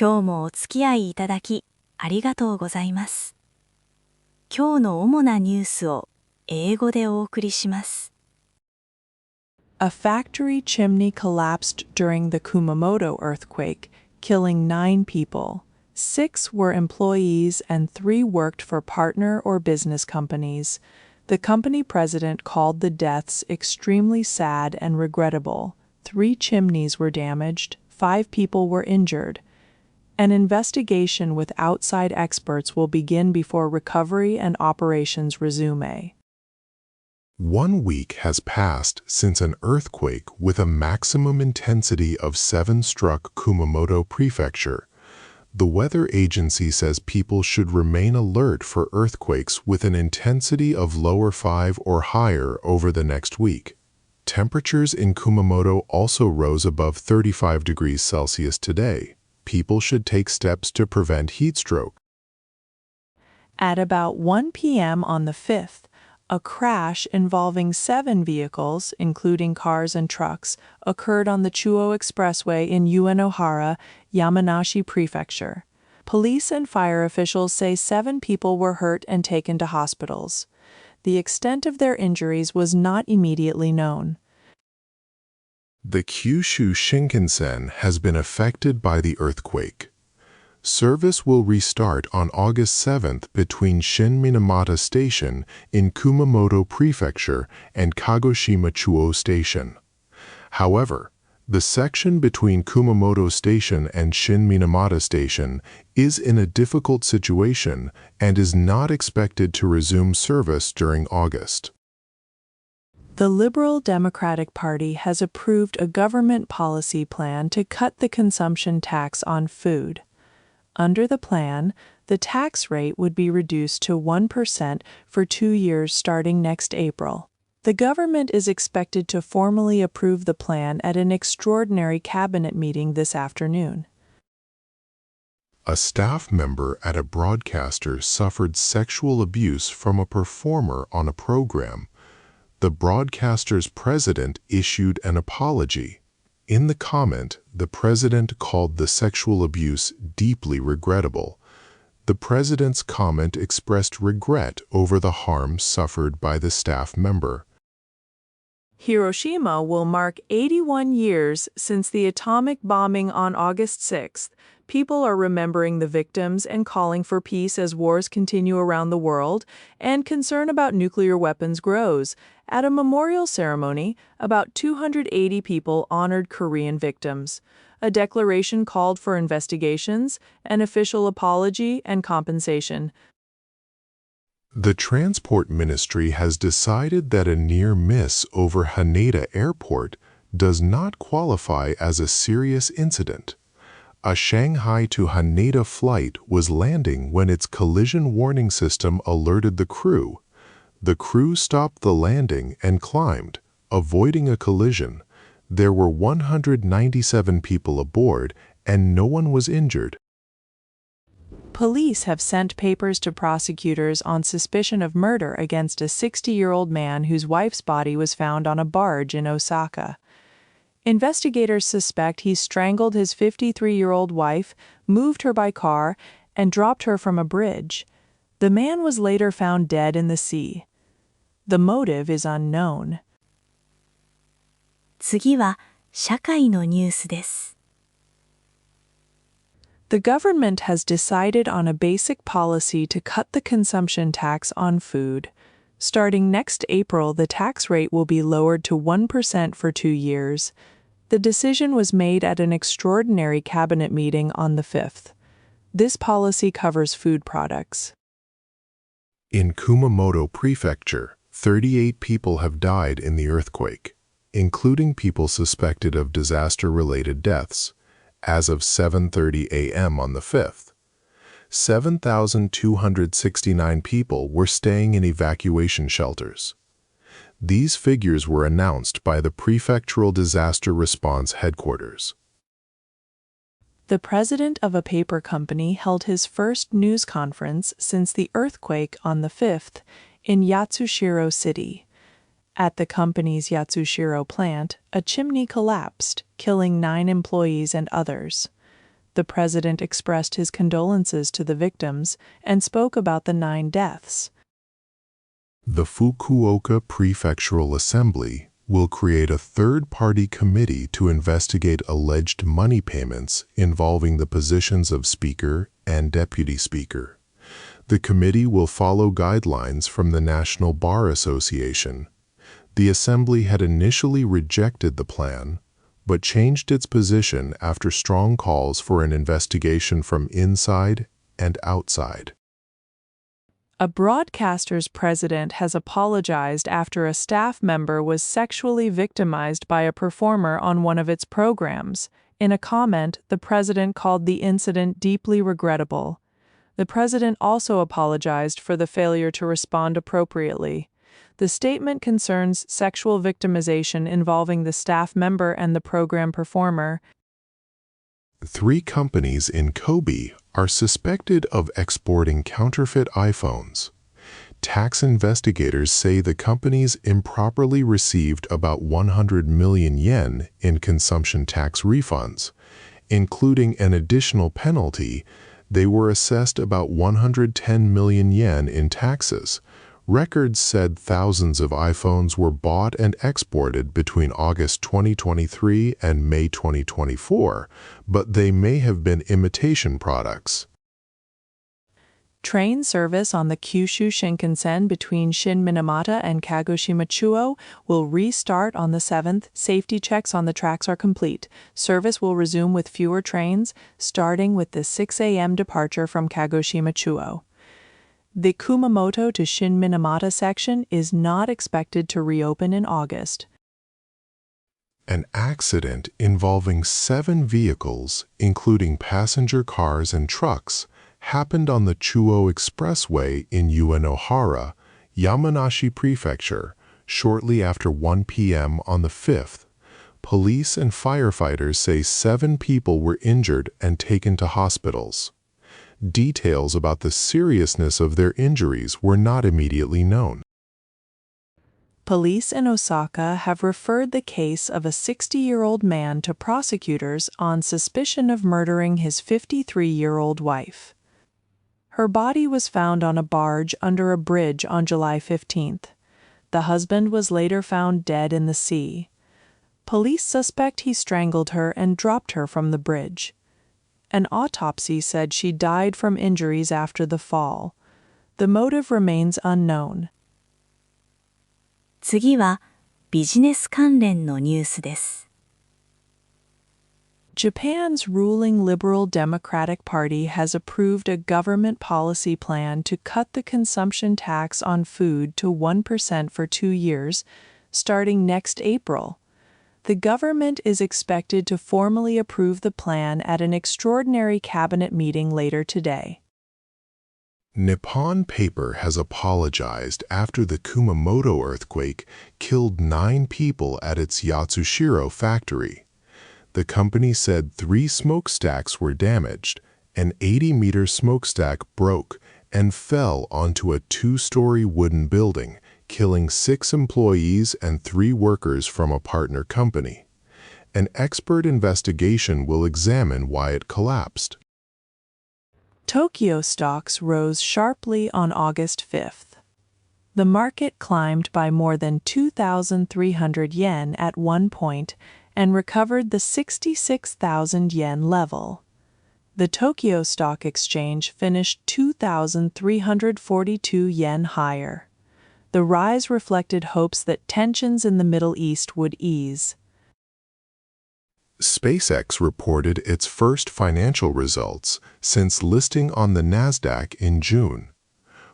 今日もお付き合いいただきありがとうございます。今日の主なニュースを英語でお送りします。A factory chimney collapsed during the Kumamoto earthquake, killing 9 people. 6 were employees and 3 worked for partner or business companies. The company president called the deaths extremely sad and regrettable. 3 chimneys were damaged, 5 people were injured. An investigation with outside experts will begin before recovery and operations resume. 1 week has passed since an earthquake with a maximum intensity of 7 struck Kumamoto Prefecture. The weather agency says people should remain alert for earthquakes with an intensity of lower 5 or higher over the next week. Temperatures in Kumamoto also rose above 35 degrees Celsius today. People should take steps to prevent heat stroke. At about 1 p.m. on the 5th, a crash involving 7 vehicles, including cars and trucks, occurred on the Chuo Expressway in Uenohara, Yamanashi Prefecture. Police and fire officials say 7 people were hurt and taken to hospitals. The extent of their injuries was not immediately known. The Kyushu Shinkansen has been affected by the earthquake. Service will restart on August 7th between Shin-Minamata Station in Kumamoto Prefecture and Kagoshima Chuo Station. However, the section between Kumamoto Station and Shin-Minamata Station is in a difficult situation and is not expected to resume service during August. The Liberal Democratic Party has approved a government policy plan to cut the consumption tax on food. Under the plan, the tax rate would be reduced to 1% for 2 years starting next April. The government is expected to formally approve the plan at an extraordinary cabinet meeting this afternoon. A staff member at a broadcaster suffered sexual abuse from a performer on a program. The broadcaster's president issued an apology. In the comment, the president called the sexual abuse deeply regrettable. The president's comment expressed regret over the harm suffered by the staff member. Hiroshima will mark 81 years since the atomic bombing on August 6th. People are remembering the victims and calling for peace as wars continue around the world, and concern about nuclear weapons grows. At a memorial ceremony, about 280 people honored Korean victims. A declaration called for investigations, an official apology, and compensation. The Transport Ministry has decided that a near miss over Haneda Airport does not qualify as a serious incident. A Shanghai to Haneda flight was landing when its collision warning system alerted the crew. The crew stopped the landing and climbed, avoiding a collision. There were 197 people aboard, and no one was injured. Police have sent papers to prosecutors on suspicion of murder against a 60-year-old man whose wife's body was found on a barge in Osaka. Investigators suspect he strangled his 53-year-old wife, moved her by car, and dropped her from a bridge. The man was later found dead in the sea. The motive is unknown. 次は社会のニュースです。The government has decided on a basic policy to cut the consumption tax on food. Starting next April, the tax rate will be lowered to 1% for 2 years. The decision was made at an extraordinary cabinet meeting on the 5th. This policy covers food products. In Kumamoto Prefecture, 38 people have died in the earthquake, including people suspected of disaster-related deaths. As of 7:30 a.m. on the 5th, 7,269 people were staying in evacuation shelters. These figures were announced by the Prefectural Disaster Response Headquarters. The president of a paper company held his first news conference since the earthquake on the 5th in Yatsushiro City. At the company's Yatsushiro plant, a chimney collapsed, killing 9 employees and others. the president expressed his condolences to the victims and spoke about the 9 deaths. The Fukuoka Prefectural Assembly will create a third-party committee to investigate alleged money payments involving the positions of Speaker and Deputy Speaker. The committee will follow guidelines from the National Bar Association. The Assembly had initially rejected the plan, but changed its position after strong calls for an investigation from inside and outside. A broadcaster's president has apologized after a staff member was sexually victimized by a performer on one of its programs. In a comment, the president called the incident deeply regrettable. The president also apologized for the failure to respond appropriately. The statement concerns sexual victimization involving the staff member and the program performer. 3 companies in Kobe are suspected of exporting counterfeit iPhones. Tax investigators say the companies improperly received about 100 million yen in consumption tax refunds. Including an additional penalty, they were assessed about 110 million yen in taxes. Records said thousands of iPhones were bought and exported between August 2023 and May 2024, but they may have been imitation products. Train service on the Kyushu Shinkansen between Shin Minamata and Kagoshima Chuo will restart on the 7th. Safety checks on the tracks are complete. Service will resume with fewer trains, starting with the 6 a.m. departure from Kagoshima Chuo. The Kumamoto to Shin Minamata section is not expected to reopen in August. An accident involving 7 vehicles, including passenger cars and trucks, happened on the Chuo Expressway in Uenohara, Yamanashi Prefecture, shortly after 1 p.m. on the 5th. Police and firefighters say 7 people were injured and taken to hospitals. Details about the seriousness of their injuries were not immediately known. Police in Osaka have referred the case of a 60-year-old man to prosecutors on suspicion of murdering his 53-year-old wife. Her body was found on a barge under a bridge on July 15th. The husband was later found dead in the sea. Police suspect he strangled her and dropped her from the bridge. An autopsy said she died from injuries after the fall. The motive remains unknown. 次はビジネス関連のニュースです。Japan's ruling Liberal Democratic Party has approved a government policy plan to cut the consumption tax on food to 1% for 2 years, starting next April. The government is expected to formally approve the plan at an extraordinary cabinet meeting later today. Nippon Paper has apologized after the Kumamoto earthquake killed 9 people at its Yatsushiro factory. The company said 3 smokestacks were damaged. An 80-meter smokestack broke and fell onto a 2-story wooden building, killing 6 employees and 3 workers from a partner company. An expert investigation will examine why it collapsed. Tokyo stocks rose sharply on August 5th. The market climbed by more than 2,300 yen at one point and recovered the 66,000 yen level. The Tokyo Stock Exchange finished 2,342 yen higher. The rise reflected hopes that tensions in the Middle East would ease. SpaceX reported its first financial results since listing on the Nasdaq in June.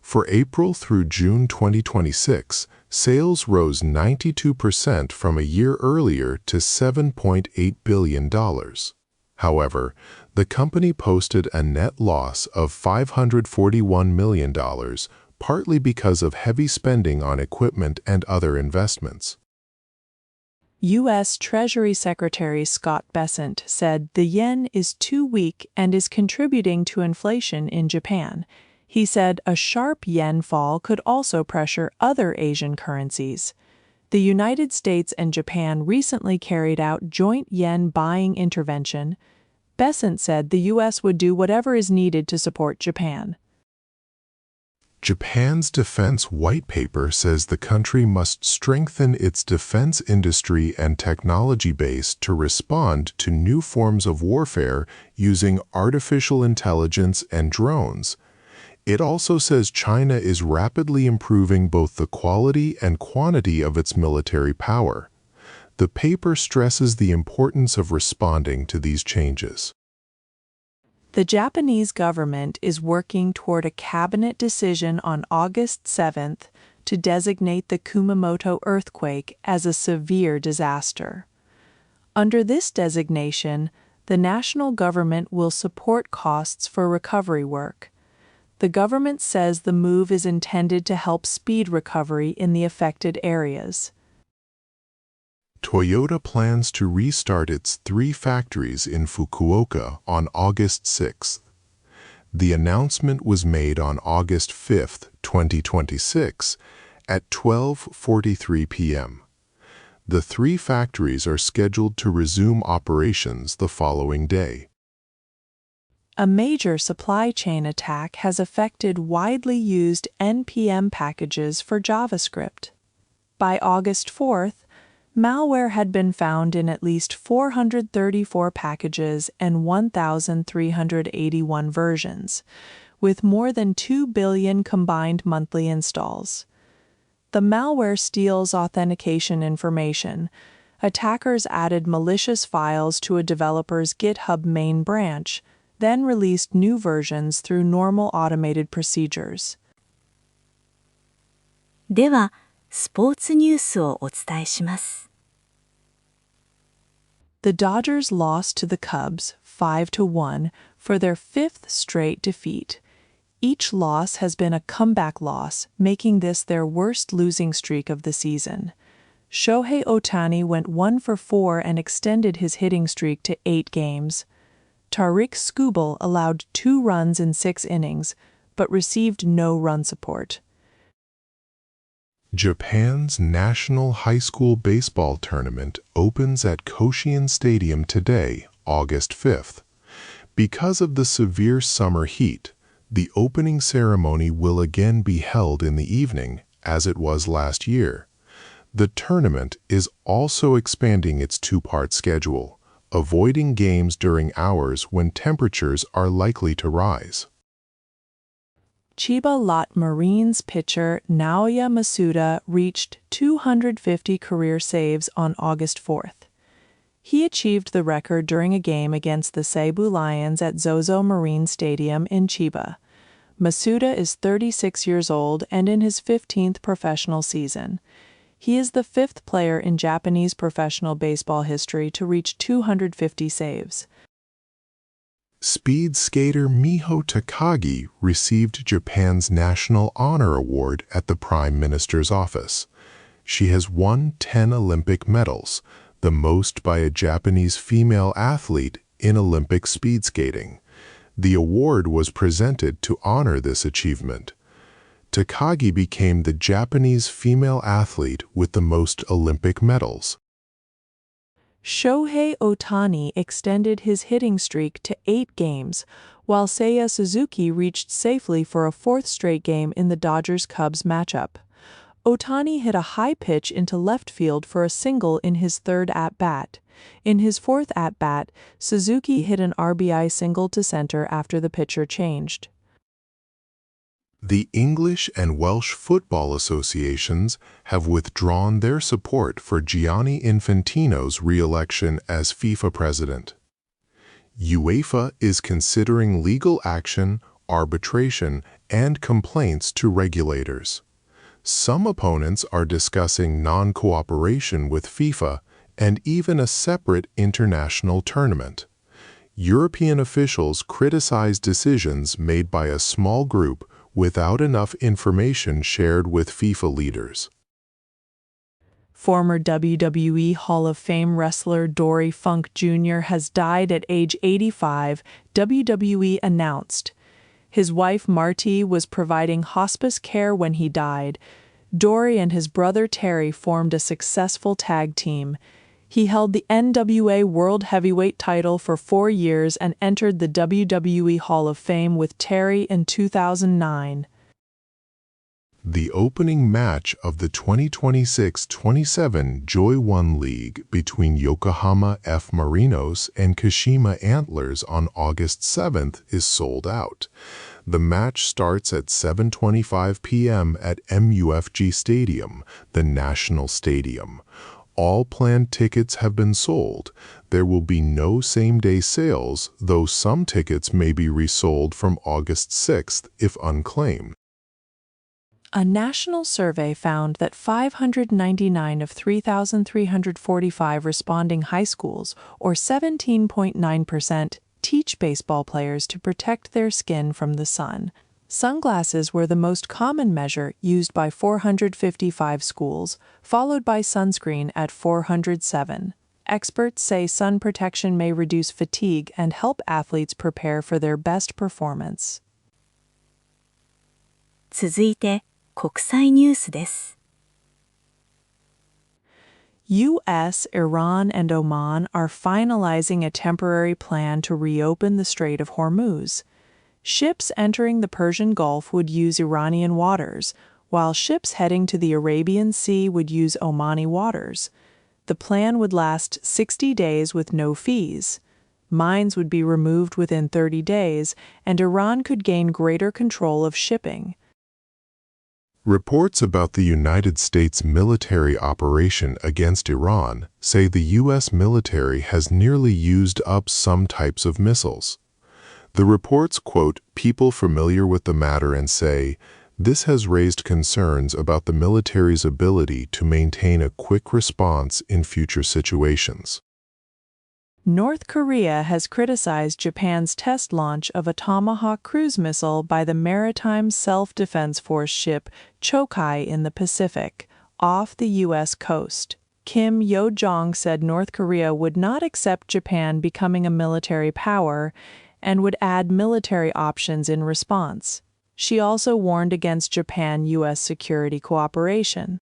For April through June 2026, sales rose 92% from a year earlier to $7.8 billion. However, the company posted a net loss of $541 million, partly because of heavy spending on equipment and other investments. U.S. Treasury Secretary Scott Bessent said the yen is too weak and is contributing to inflation in Japan. He said a sharp yen fall could also pressure other Asian currencies. The United States and Japan recently carried out joint yen buying intervention. Besant said the U.S. would do whatever is needed to support Japan. Japan's defense white paper says the country must strengthen its defense industry and technology base to respond to new forms of warfare using artificial intelligence and drones. It also says China is rapidly improving both the quality and quantity of its military power. The paper stresses the importance of responding to these changes. The Japanese government is working toward a cabinet decision on August 7th to designate the Kumamoto earthquake as a severe disaster. Under this designation, the national government will support costs for recovery work. The government says the move is intended to help speed recovery in the affected areas. Toyota plans to restart its 3 factories in Fukuoka on August 6th. The announcement was made on August 5, 2026, at 12:43 p.m. The 3 factories are scheduled to resume operations the following day. A major supply chain attack has affected widely used NPM packages for JavaScript. By August 4th, malware had been found in at least 434 packages and 1,381 versions, with more than 2 billion combined monthly installs. The malware steals authentication information. Attackers added malicious files to a developer's GitHub main branch, then released new versions through normal automated procedures. では、スポーツニュースをお伝えします。The Dodgers lost to the Cubs 5-1 for their 5th straight defeat. Each loss has been a comeback loss, making this their worst losing streak of the season. Shohei Ohtani went 1 for 4 and extended his hitting streak to 8 games. Tariq Skubal allowed 2 runs in 6 innings, but received no run support. Japan's National High School Baseball Tournament opens at Koshien Stadium today, August 5th. Because of the severe summer heat, the opening ceremony will again be held in the evening, as it was last year. The tournament is also expanding its 2-part schedule, avoiding games during hours when temperatures are likely to rise. Chiba Lotte Marines pitcher Naoya Masuda reached 250 career saves on August 4th. He achieved the record during a game against the Seibu Lions at Zozo Marine Stadium in Chiba. Masuda is 36 years old and in his 15th professional season. He is the 5th player in Japanese professional baseball history to reach 250 saves. Speed skater Miho Takagi received Japan's National Honor Award at the Prime Minister's office. She has won 10 Olympic medals, the most by a Japanese female athlete in Olympic speed skating. The award was presented to honor this achievement. Takagi became the Japanese female athlete with the most Olympic medals. Shohei Ohtani extended his hitting streak to 8 games, while Seiya Suzuki reached safely for a 4th straight game in the Dodgers-Cubs matchup. Ohtani hit a high pitch into left field for a single in his 3rd at-bat. In his 4th at-bat, Suzuki hit an RBI single to center after the pitcher changed. The English and Welsh football associations have withdrawn their support for Gianni Infantino's re-election as FIFA president. UEFA is considering legal action, arbitration, and complaints to regulators. Some opponents are discussing non-cooperation with FIFA and even a separate international tournament. European officials criticize decisions made by a small group without enough information shared with FIFA leaders. Former WWE Hall of Fame wrestler Dory Funk Jr. has died at age 85, WWE announced. His wife Marty was providing hospice care when he died. Dory and his brother Terry formed a successful tag team. He held the NWA World Heavyweight title for 4 years and entered the WWE Hall of Fame with Terry in 2009. The opening match of the 2026-27 Joy 1 League between Yokohama F. Marinos and Kashima Antlers on August 7th is sold out. The match starts at 7:25 p.m. at MUFG Stadium, the national stadium. All planned tickets have been sold. There will be no same-day sales, though some tickets may be resold from August 6th if unclaimed. A national survey found that 599 of 3,345 responding high schools, or 17.9%, teach baseball players to protect their skin from the sun. Sunglasses were the most common measure used by 455 schools, followed by sunscreen at 407. Experts say sun protection may reduce fatigue and help athletes prepare for their best performance. 続いて、国際ニュースです。U.S., Iran, and Oman are finalizing a temporary plan to reopen the Strait of Hormuz. Ships entering the Persian Gulf would use Iranian waters, while ships heading to the Arabian Sea would use Omani waters. The plan would last 60 days with no fees. Mines would be removed within 30 days, and Iran could gain greater control of shipping. Reports about the United States military operation against Iran say the U.S. military has nearly used up some types of missiles. The reports quote people familiar with the matter and say, "This has raised concerns about the military's ability to maintain a quick response in future situations." North Korea has criticized Japan's test launch of a Tomahawk cruise missile by the Maritime Self-Defense Force ship Chokai in the Pacific, off the U.S. coast. Kim Yo-jong said North Korea would not accept Japan becoming a military power and would add military options in response. She also warned against Japan-U.S. security cooperation.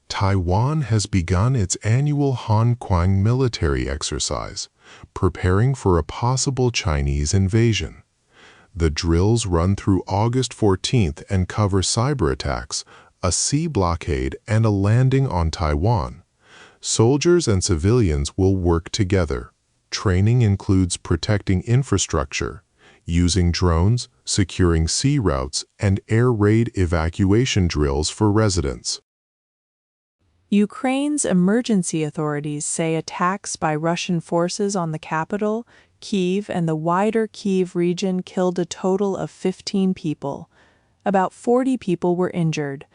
Taiwan has begun its annual Hanquang military exercise, preparing for a possible Chinese invasion. The drills run through August 14th and cover cyber attacks, a sea blockade, and a landing on Taiwan. Soldiers and civilians will work together. Training includes protecting infrastructure, using drones, securing sea routes, and air raid evacuation drills for residents. Ukraine's emergency authorities say attacks by Russian forces on the capital, Kyiv, and the wider Kyiv region killed a total of 15 people. About 40 people were injured.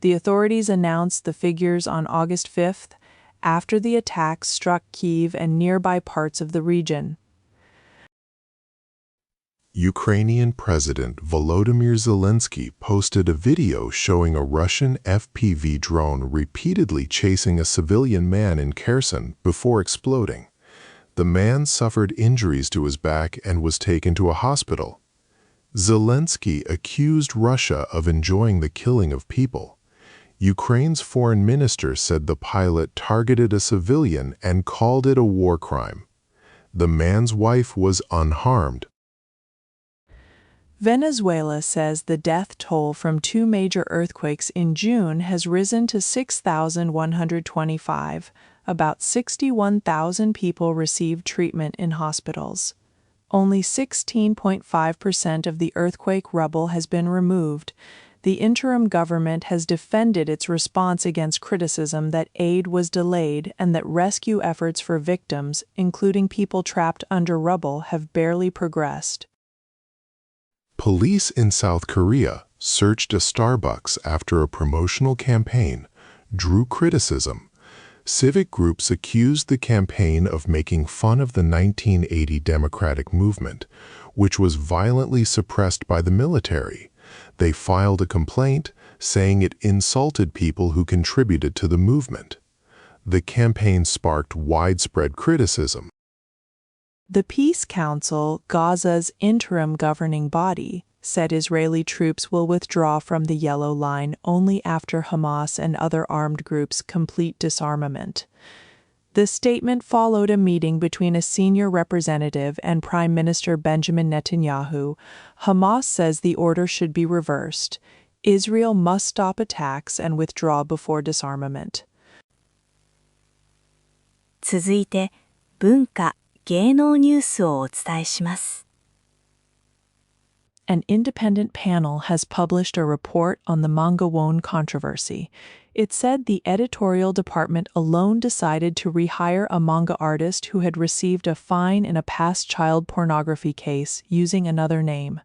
The authorities announced the figures on August 5th, after the attacks struck Kyiv and nearby parts of the region. Ukrainian President Volodymyr Zelensky posted a video showing a Russian FPV drone repeatedly chasing a civilian man in Kherson before exploding. The man suffered injuries to his back and was taken to a hospital. Zelensky accused Russia of enjoying the killing of people. Ukraine's foreign minister said the pilot targeted a civilian and called it a war crime. The man's wife was unharmed. Venezuela says the death toll from 2 major earthquakes in June has risen to 6,125. About 61,000 people received treatment in hospitals. Only 16.5% of the earthquake rubble has been removed. The interim government has defended its response against criticism that aid was delayed and that rescue efforts for victims, including people trapped under rubble, have barely progressed. Police in South Korea searched a Starbucks after a promotional campaign drew criticism. Civic groups accused the campaign of making fun of the 1980 democratic movement, which was violently suppressed by the military. They filed a complaint, saying it insulted people who contributed to the movement. The campaign sparked widespread criticism. The Peace Council, Gaza's interim governing body, said Israeli troops will withdraw from the Yellow Line only after Hamas and other armed groups complete disarmament. The statement followed a meeting between a senior representative and Prime Minister Benjamin Netanyahu. Hamas says the order should be reversed. Israel must stop attacks and withdraw before disarmament. 続いて、文化・芸能ニュースをお伝えします。An independent panel has published a report on the manga won controversy. It said the editorial department alone decided to rehire a manga artist who had received a fine in a past child pornography case using another name.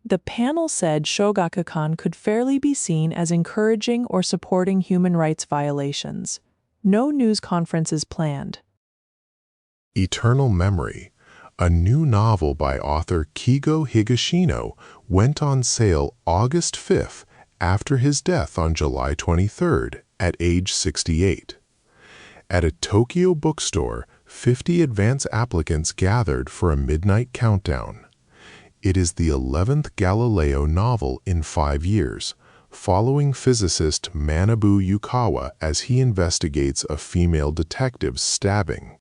The panel said Shogakukan could fairly be seen as encouraging or supporting human rights violations. No news conference is planned. Eternal Memory, a new novel by author Kigo Higashino, went on sale August 5th after his death on July 23rd at age 68. At a Tokyo bookstore, 50 advance applicants gathered for a midnight countdown. It is the 11th Galileo novel in 5 years, following physicist Manabu Yukawa as he investigates a female detective's stabbing.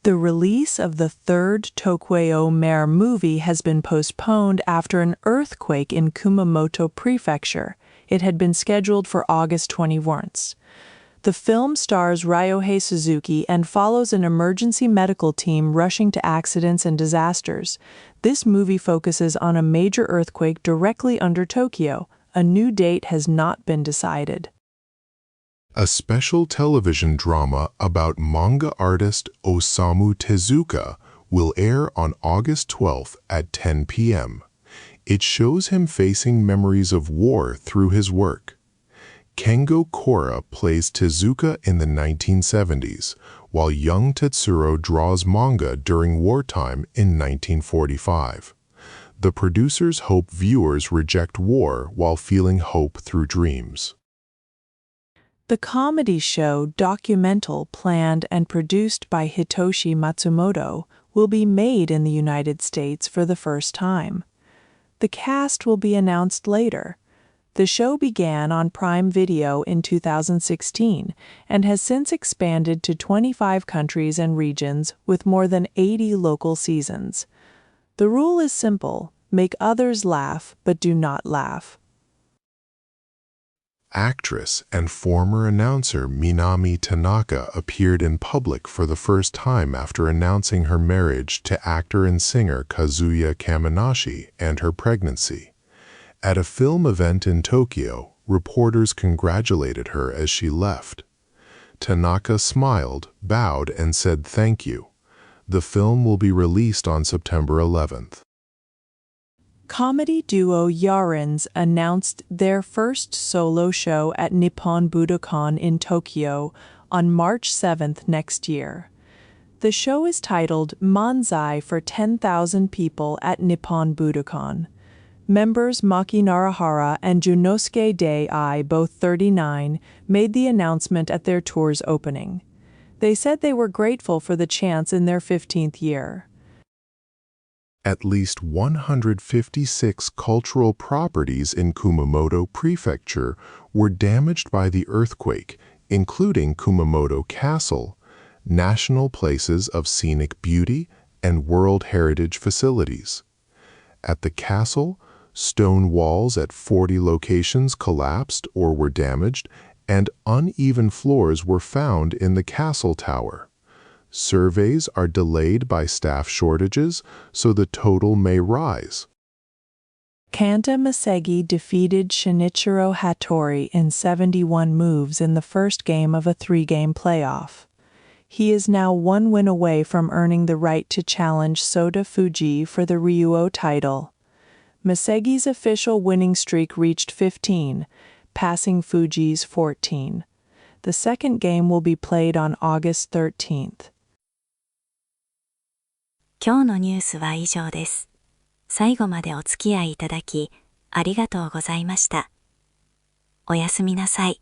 The release of the third Tokyo Mayor movie has been postponed after an earthquake in Kumamoto Prefecture. It had been scheduled for August 21st. The film stars Ryohei Suzuki and follows an emergency medical team rushing to accidents and disasters. This movie focuses on a major earthquake directly under Tokyo. A new date has not been decided. A special television drama about manga artist Osamu Tezuka will air on August 12th at 10 p.m. It shows him facing memories of war through his work. Kengo Kora plays Tezuka in the 1970s, while young Tetsuro draws manga during wartime in 1945. The producers hope viewers reject war while feeling hope through dreams. The comedy show Documental, planned and produced by Hitoshi Matsumoto, will be made in the United States for the first time. The cast will be announced later. The show began on Prime Video in 2016 and has since expanded to 25 countries and regions with more than 80 local seasons. The rule is simple: make others laugh, but do not laugh. Actress and former announcer Minami Tanaka appeared in public for the first time after announcing her marriage to actor and singer Kazuya Kaminashi and her pregnancy. At a film event in Tokyo, reporters congratulated her as she left. Tanaka smiled, bowed, and said thank you. The film will be released on September 11th. Comedy duo Yarins announced their first solo show at Nippon Budokan in Tokyo on March 7th next year. The show is titled Manzai for 10,000 people at Nippon Budokan. Members Maki Narahara and Junosuke Dai, both 39, made the announcement at their tour's opening. They said they were grateful for the chance in their 15th year. At least 156 cultural properties in Kumamoto Prefecture were damaged by the earthquake, including Kumamoto Castle, national places of scenic beauty, and World Heritage facilities. At the castle, stone walls at 40 locations collapsed or were damaged, and uneven floors were found in the castle tower. Surveys are delayed by staff shortages, so the total may rise. Kanta Masegi defeated Shinichiro Hattori in 71 moves in the first game of a 3-game playoff. He is now 1 win away from earning the right to challenge Sota Fuji for the Ryuo title. Masegi's official winning streak reached 15, passing Fuji's 14. The second game will be played on August 13th. 今日のニュースは以上です。最後までお付き合いいただき、ありがとうございました。おやすみなさい。